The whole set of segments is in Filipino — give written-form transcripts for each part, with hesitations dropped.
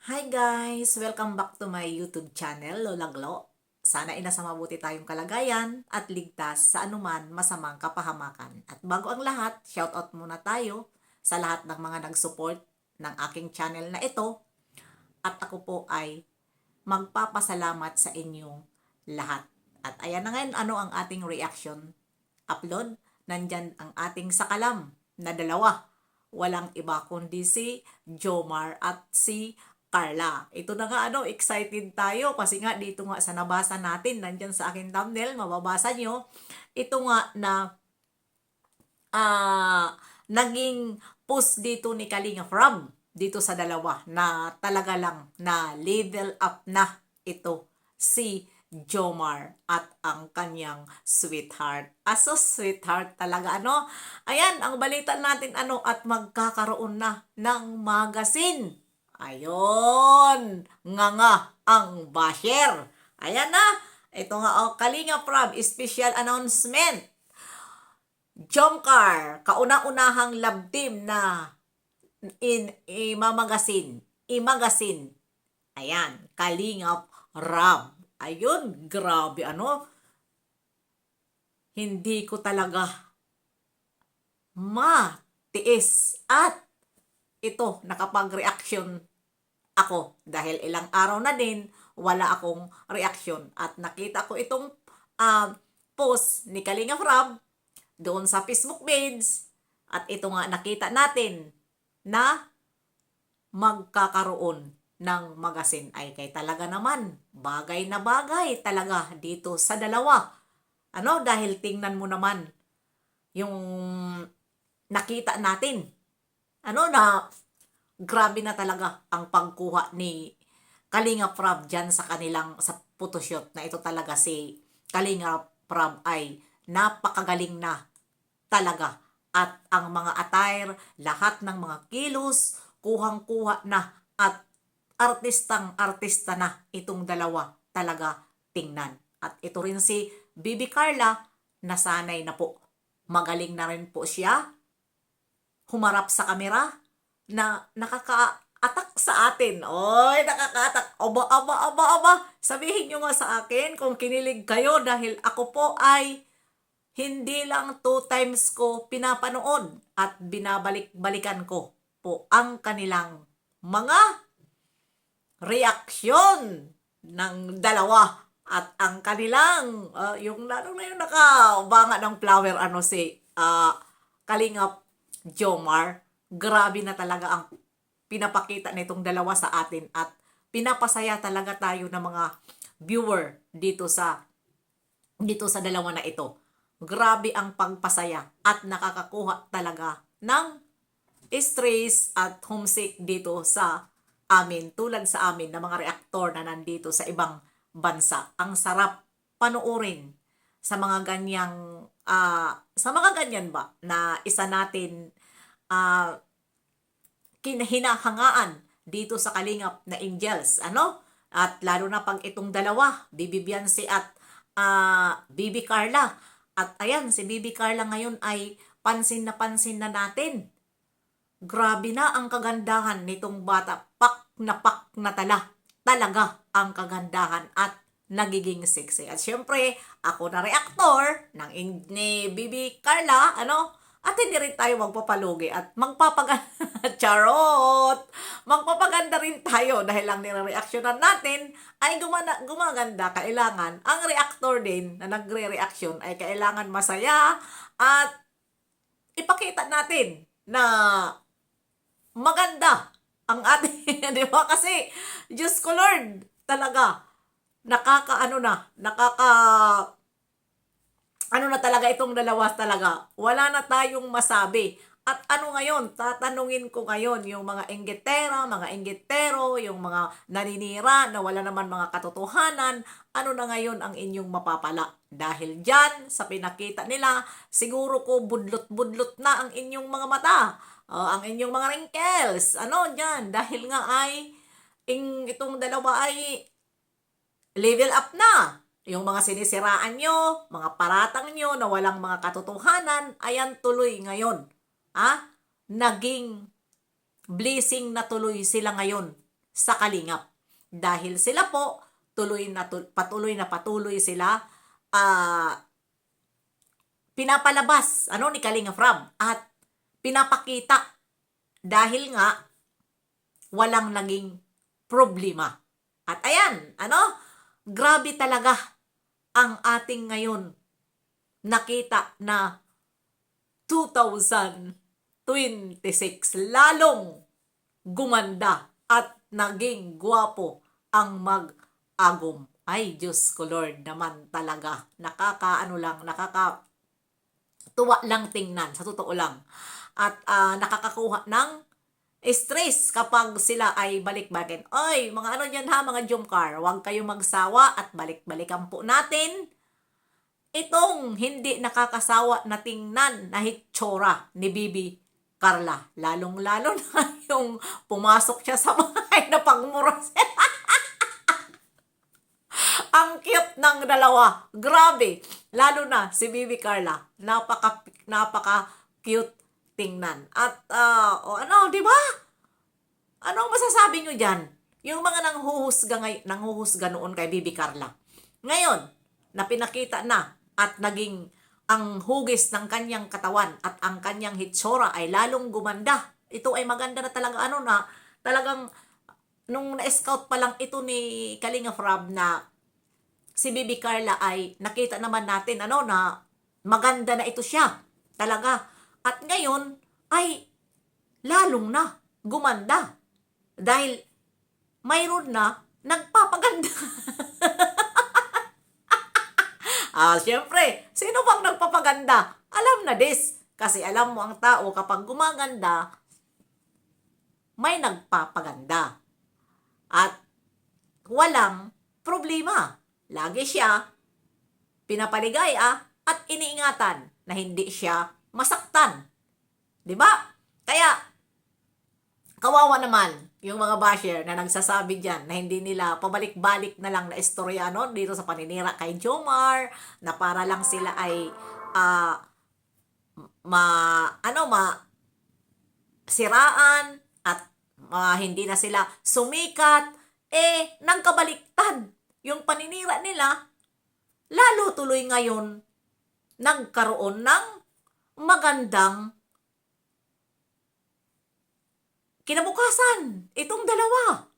Hi guys! Welcome back to my YouTube channel, Lola Glo. Sana ay nasa mabuti tayong kalagayan at ligtas sa anuman masamang kapahamakan. At bago ang lahat, shoutout muna tayo sa lahat ng mga nag-support ng aking channel na ito. At ako po ay magpapasalamat sa inyong lahat. At ayan na ngayon, ano ang ating reaction upload? Nandyan ang ating sakalam na dalawa. Walang iba kundi si Jomar at si Carla. Ito na nga excited tayo kasi nga dito nga sa nabasa natin, nandyan sa aking thumbnail, mababasa nyo, ito nga na naging post dito ni Kalinga Prab dito sa dalawa na talaga lang na level up na ito si Jomar at ang kanyang sweetheart. Aso sweetheart talaga Ayan, ang balita natin at magkakaroon na ng magazine. Ayun, nga ang basher. Ayan na, ito nga Kalinga Prab, special announcement. Jomcar, kauna-unahang love team na imagasin. Ayan, Kalingap Rab. Ayun, grabe hindi ko talaga matiis at ito nakapag-reaction ako dahil ilang araw na din wala akong reaction at nakita ko itong post ni Kalinga Prab doon sa Facebook page at ito nga nakita natin na magkakaroon ng magazine ay kay talaga naman bagay na bagay talaga dito sa dalawa. Dahil tingnan mo naman yung nakita natin. Na grabe na talaga ang pagkuha ni Kalinga Prab dyan sa kanilang sa photoshoot na ito talaga si Kalinga Prab ay napakagaling na talaga at ang mga attire, lahat ng mga kilos, kuhang-kuha na at artistang-artista na itong dalawa talaga tingnan. At ito rin si Bibi Carla, nasanay na po. Magaling na rin po siya humarap sa kamera na nakaka-attack sa atin. Oy, nakaka-attack. Aba. Sabihin nyo nga sa akin kung kinilig kayo dahil ako po ay hindi lang 2 times ko pinapanood at binabalik-balikan ko po ang kanilang mga reaksyon ng dalawa at ang kanilang yung lalo na yung nakabanga ng flower si Kalingap Jomar. Grabe na talaga ang pinapakita nitong dalawa sa atin at pinapasaya talaga tayo ng mga viewer dito sa dalawa na ito. Grabe ang pagpasaya at nakakakuha talaga ng stress at homesick dito sa amin, tulad sa amin na mga reaktor na nandito sa ibang bansa. Ang sarap panoorin sa mga ganyang ba na isa natin hinahangaan dito sa Kalingap na Angels. At lalo na pag itong dalawa, Bibi Biancy at Bibi Carla. At ayan, si Bibi Carla ngayon ay pansin na natin. Grabe na ang kagandahan nitong bata. Pak na talaga ang kagandahan at nagiging sexy. At syempre, ako na reaktor ni Bibi Carla, at hindi rin tayo magpapalugi at magpapaganda, charot! Magpapaganda rin tayo dahil lang nire-reactionan natin ay gumaganda. Kailangan, ang reactor din na nagre-reaction ay kailangan masaya at ipakita natin na maganda ang ating, di ba? Kasi, Diyos ko Lord, talaga, talaga itong dalawa talaga. Wala na tayong masabi. At ngayon, tatanungin ko ngayon yung mga inggitero, yung mga naninira na wala naman mga katotohanan, na ngayon ang inyong mapapala? Dahil dyan, sa pinakita nila, siguro ko budlot-budlot na ang inyong mga mata, ang inyong mga wrinkles, dyan, dahil nga ay, itong dalawa ay level up na. Yung mga sinisiraan nyo, mga paratang nyo na walang mga katotohanan, ayan tuloy ngayon. Naging blessing na tuloy sila ngayon sa Kalingap. Dahil sila po, patuloy sila ah, pinapalabas ni Kalingap Rab at pinapakita dahil nga walang naging problema. At ayan, grabe talaga ang ating ngayon nakita na 2026 lalong gumanda at naging gwapo ang mag-agom. Ay, Diyos ko Lord naman talaga. Nakakatuwa lang tingnan, sa totoo lang. At nakakakuha ng stress kapag sila ay balik-balikin. Oy, mga dyan ha, mga Jomcar, huwag kayong magsawa at balik-balikan po natin itong hindi nakakasawa na tingnan na hitsura ni Bibi Carla. Lalong-lalo na yung pumasok siya sa bahay na pagmura. Ang cute ng dalawa. Grabe. Lalo na si Bibi Carla. Napaka-cute tingnan. At, di ba? Anong masasabi nyo dyan? Yung mga nanghuhusga noon kay Bibi Carla. Ngayon, na pinakita na at naging ang hugis ng kanyang katawan at ang kanyang hitsura ay lalong gumanda. Ito ay maganda na talaga, na talagang nung na-scout pa lang ito ni Kalingap Rab na si Bibi Carla ay nakita naman natin na maganda na ito siya talaga. At ngayon ay lalong na gumanda dahil mayroon na nagpapaganda. Siyempre, sino bang nagpapaganda? Alam na this. Kasi alam mo ang tao kapag gumaganda, may nagpapaganda. At walang problema. Lagi siya pinapaligaya at iniingatan na hindi siya masaktan. 'Di ba? Kaya kawawa naman yung mga basher na nagsasabi diyan na hindi nila pabalik-balik na lang na istorya dito sa paninira kay Jomar na para lang sila ay siraan at hindi na sila sumikat. Nagkabaliktad yung paninira nila, lalo tuloy ngayon nagkaroon ng magandang kinabukasan itong dalawa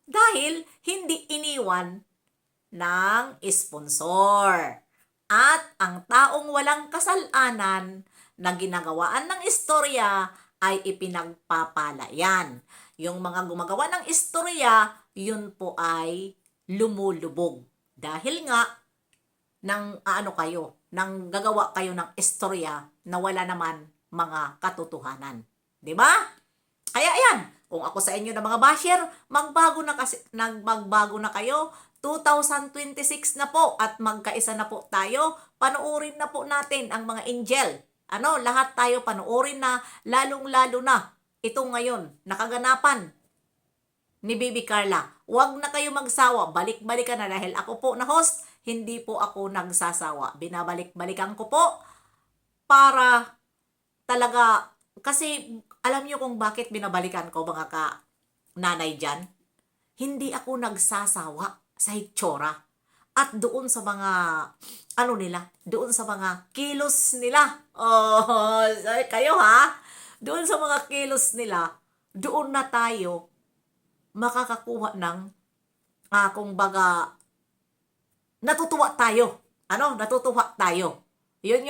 dahil hindi iniwan ng sponsor. At ang taong walang kasalanan na ginagawaan ng istorya ay ipinagpapalayan. Yung mga gumagawa ng istorya, yun po ay lumulubog. Dahil nga, nang gagawa kayo ng istorya na wala naman mga katotohanan. 'Di ba? Kaya ayan, kung ako sa inyo na mga basher, magbago na kayo. 2026 na po at magkaisa na po tayo. Panuorin na po natin ang mga angel. Lahat tayo panuorin na, lalong-lalo na ito ngayon, nakaganapan ni Bibi Carla. Huwag na kayo magsawa, balik-balikan na dahil ako po na host, hindi po ako nagsasawa. Binabalik-balikan ko po para talaga, kasi alam niyo kung bakit binabalikan ko mga ka-nanay dyan? Hindi ako nagsasawa sa hitsura at doon sa mga doon sa mga kilos nila. Kayo ha? Doon sa mga kilos nila, doon na tayo makakakuha ng kumbaga natutuwa tayo. Natutuwa tayo. Yun.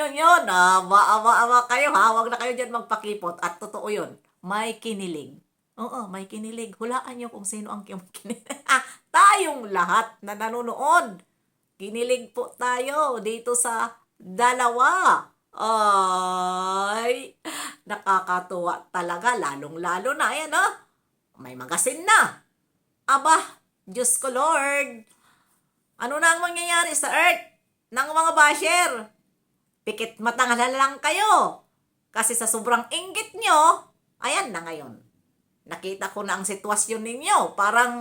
Kayo ha, wag na kayo dyan magpakipot. At totoo yun, may kinilig. Oo, may kinilig. Hulaan nyo kung sino ang kinilig. Tayong lahat na nanonood. Kinilig po tayo dito sa dalawa. Ay, nakakatuwa talaga. Lalong-lalo na. Ayan may magasin na. Aba, Diyos ko Lord. Ano na ang mangyayari sa earth ng mga basher? Pikit matang na lang kayo. Kasi sa sobrang inggit nyo, ayan na ngayon. Nakita ko na ang sitwasyon ninyo. Parang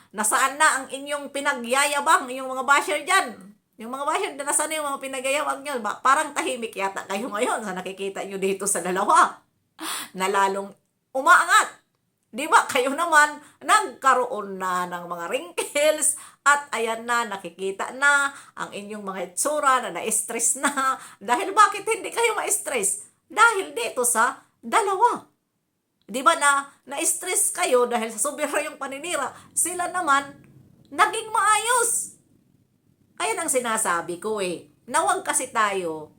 nasaan na ang inyong pinagyayabang, yung mga basher dyan. Yung mga basher, nasaan na yung mga pinagyayabang nyo? Parang tahimik yata kayo ngayon sa nakikita nyo dito sa dalawa. Na lalong umaangat Di ba kayo naman nagkaroon na ng mga wrinkles at ayan na, nakikita na ang inyong mga itsura na na-stress na. Dahil bakit hindi kayo ma-stress? Dahil dito sa dalawa. Di ba na-stress kayo dahil sa sobra yung paninira, sila naman naging maayos. Ayan ang sinasabi ko eh. Na huwag kasi tayo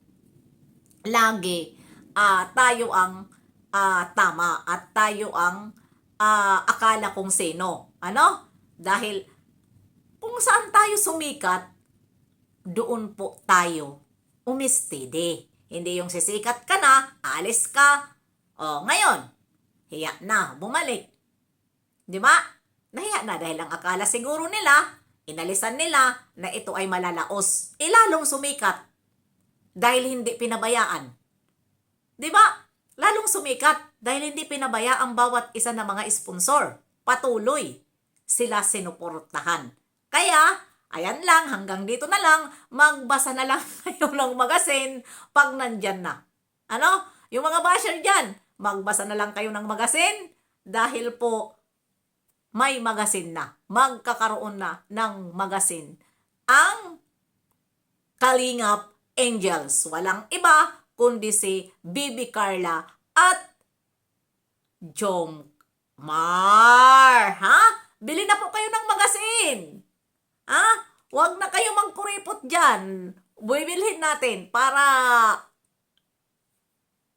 lagi tayo ang tama at tayo ang akala kung sino. Ano? Dahil kung saan tayo sumikat, doon po tayo umistede. Hindi yung sisikat ka na, alis ka. O, ngayon, hiya na, bumalik. Di ba? Nahiya na dahil ang akala siguro nila, inalisan nila na ito ay malalaos. Lalong sumikat dahil hindi pinabayaan. Di ba? Lalong sumikat dahil hindi pinabayaan bawat isa ng mga sponsor. Patuloy sila sinuportahan. Kaya, ayan lang, hanggang dito na lang, magbasa na lang kayo ng magazine pag nandyan na. Ano? Yung mga basher dyan, magbasa na lang kayo ng magazine dahil po may magazine na. Magkakaroon na ng magazine. Ang Kalingap Angels. Walang iba kundi si Bibi Carla at Jomar. Ha? Bili na po kayo ng magazine. Ha? Huwag na kayo magkuripot dyan. Buibilhin natin para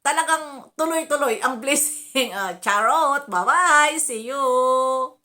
talagang tuloy-tuloy ang blessing. Charot. Bye-bye. See you.